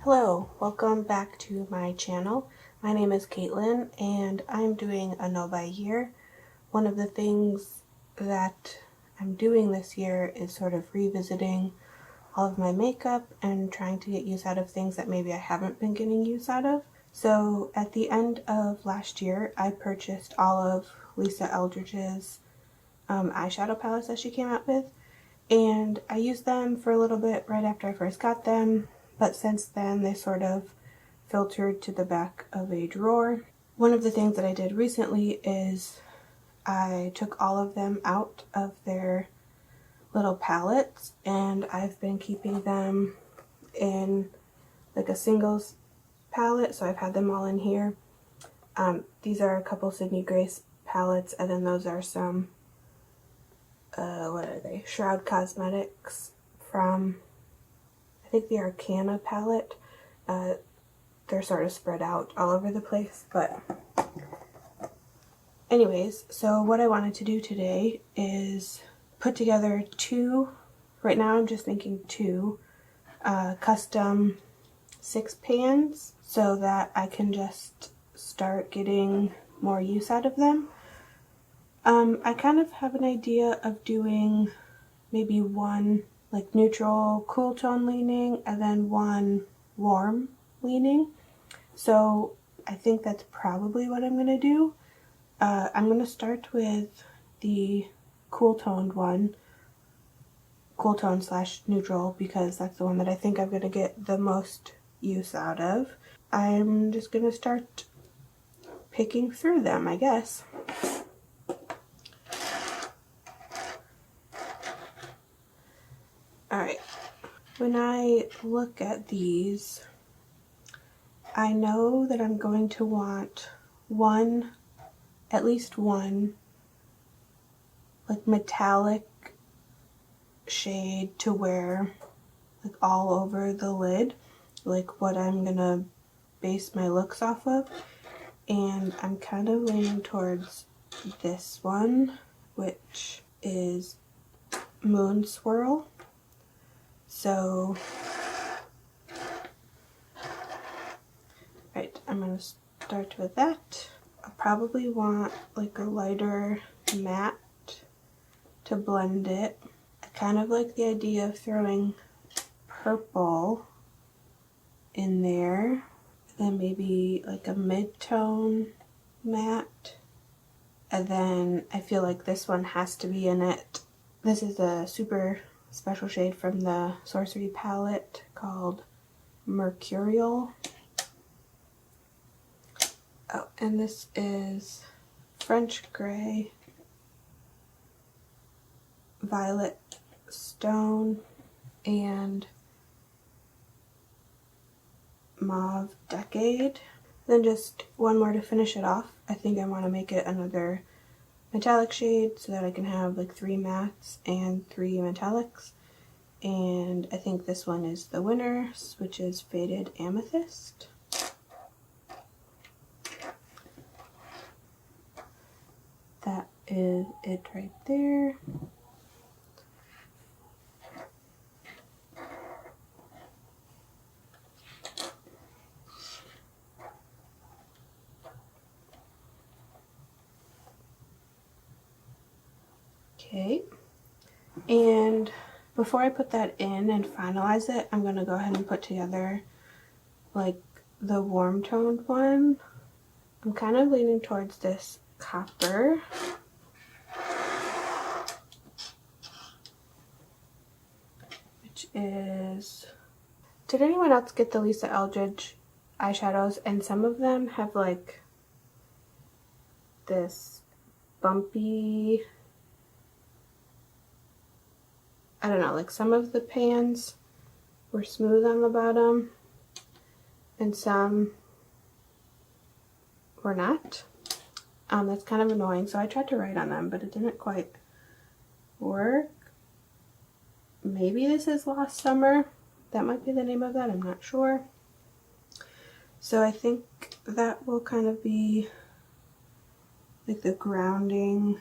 Hello, welcome back to my channel. My name is Caitlin and I'm doing a Nova year. One of the things that I'm doing this year is sort of revisiting all of my makeup and trying to get use out of things that maybe I haven't been getting use out of. So at the end of last year, I purchased all of Lisa Eldridge's eyeshadow palettes that she came out with, and I used them for a little bit right after I first got them, but since then they sort of filtered to the back of a drawer. One of the things that I did recently is I took all of them out of their little palettes, and I've been keeping them in like a singles palette, so I've had them all in here. These are a couple Sydney Grace palettes, and then those are some what are they? Shroud Cosmetics from, I think, the Arcana palette. They're sort of spread out all over the place, but anyways, so what I wanted to do today is put together two, right now I'm just thinking two, custom 6 pans so that I can just start getting more use out of them. I kind of have an idea of doing maybe one like neutral cool tone leaning and then one warm leaning. So I think that's probably what I'm going to do. I'm going to start with the cool toned one, cool tone / neutral, because that's the one that I think I'm going to get the most use out of. I'm just going to start picking through them, I guess. Alright, when I look at these, I know that I'm going to want one, at least one, like metallic shade to wear like all over the lid, like what I'm gonna base my looks off of. And I'm kind of leaning towards this one, which is Moon Swirl. So, right, I'm going to start with that. I'll probably want like a lighter matte to blend it. I kind of like the idea of throwing purple in there, then maybe like a mid-tone matte, and then I feel like this one has to be in it. This is a super special shade from the Sorcery palette called Mercurial. Oh, and this is French Gray, Violet Stone, and Mauve Decade. Then just one more to finish it off. I think I want to make it another metallic shade so that I can have like 3 mattes and 3 metallics. And I think this one is the winner, which is Faded Amethyst. That is it right there. Okay, and before I put that in and finalize it, I'm going to go ahead and put together like the warm toned one. I'm kind of leaning towards this copper. Which is... Did anyone else get the Lisa Eldridge eyeshadows? And some of them have like this bumpy... I don't know, like some of the pans were smooth on the bottom and some were not. That's kind of annoying, so I tried to write on them, but it didn't quite work. Maybe this is Lost Summer. That might be the name of that, I'm not sure. So I think that will kind of be like the grounding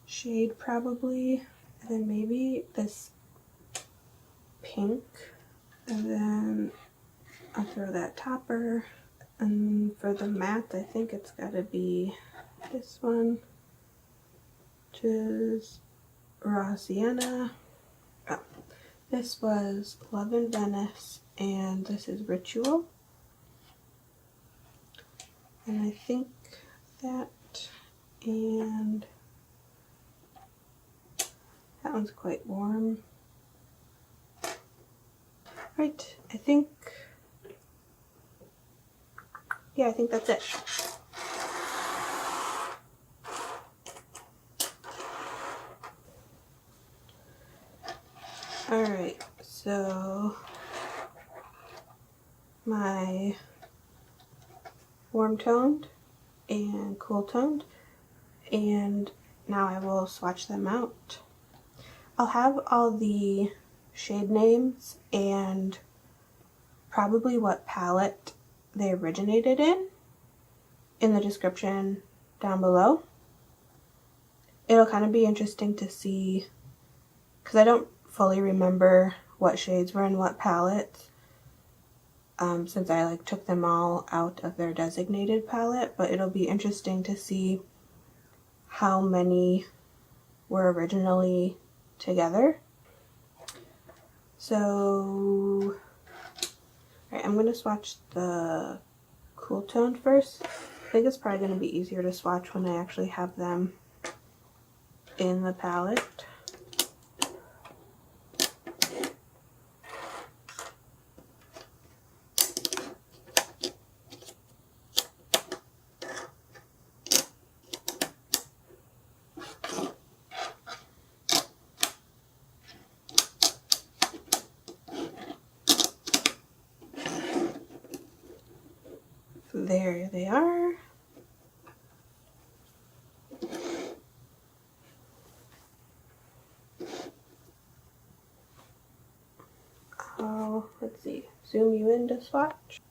shade probably. And then maybe this pink, and then I'll throw that topper. And for the matte, I think it's gotta be this one, which is raw sienna. Oh, this was Love in Venice, and this is Ritual. And I think that, and that one's quite warm. Right, I think, yeah, I think that's it. Alright, so my warm toned and cool toned, and now I will swatch them out. I'll have all the shade names and probably what palette they originated in the description down below. It'll kind of be interesting to see, because I don't fully remember what shades were in what palettes, since I like took them all out of their designated palette, but it'll be interesting to see how many were originally together. So, alright, I'm going to swatch the cool tone first. I think it's probably going to be easier to swatch when I actually have them in the palette. There they are. Let's see, zoom you in to swatch.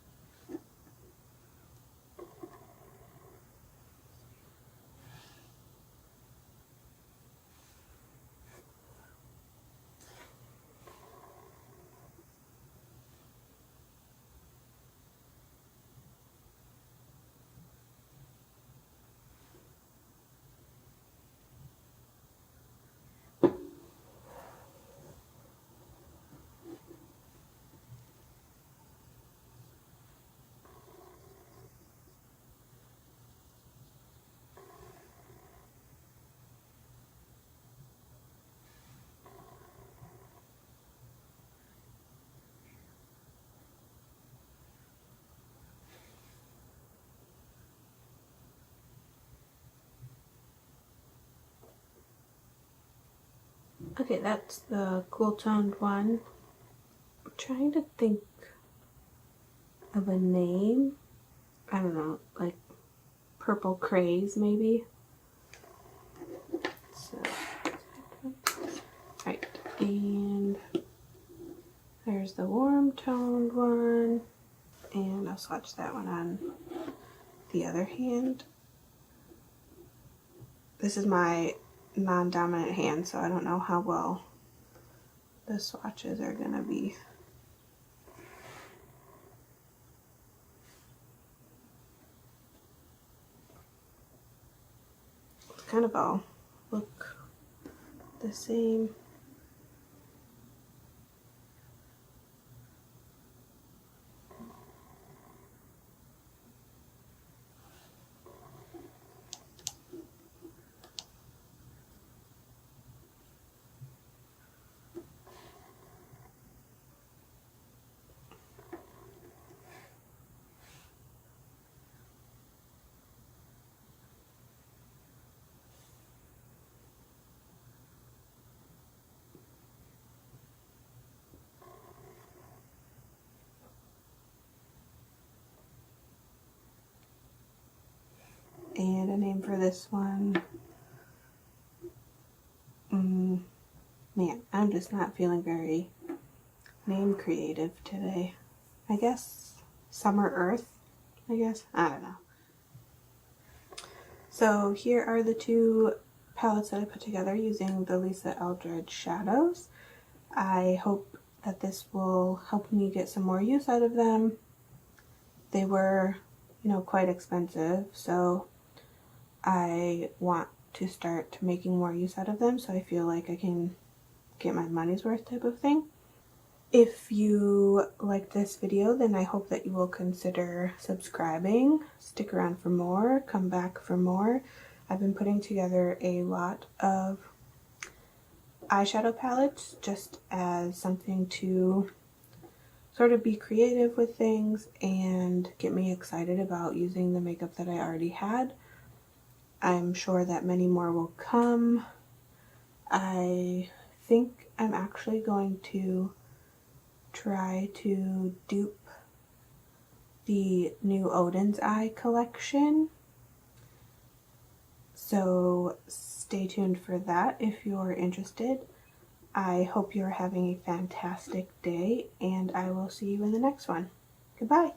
Okay, that's the cool toned one. I'm trying to think of a name. I don't know, like purple craze maybe. So, right, and there's the warm toned one, and I'll swatch that one on the other hand. This is my non-dominant hand, so I don't know how well the swatches are gonna be. It's kind of all look the same. And a name for this one. Man, I'm just not feeling very name creative today. I guess Summer Earth, I guess. I don't know. So here are the two palettes that I put together using the Lisa Eldridge shadows. I hope that this will help me get some more use out of them. They were, you know, quite expensive, so I want to start making more use out of them so I feel like I can get my money's worth type of thing. If you like this video, then I hope that you will consider subscribing, stick around for more, come back for more. I've been putting together a lot of eyeshadow palettes just as something to sort of be creative with things and get me excited about using the makeup that I already had. I'm sure that many more will come. I think I'm actually going to try to dupe the new Odin's Eye collection, so stay tuned for that if you're interested. I hope you're having a fantastic day, and I will see you in the next one. Goodbye.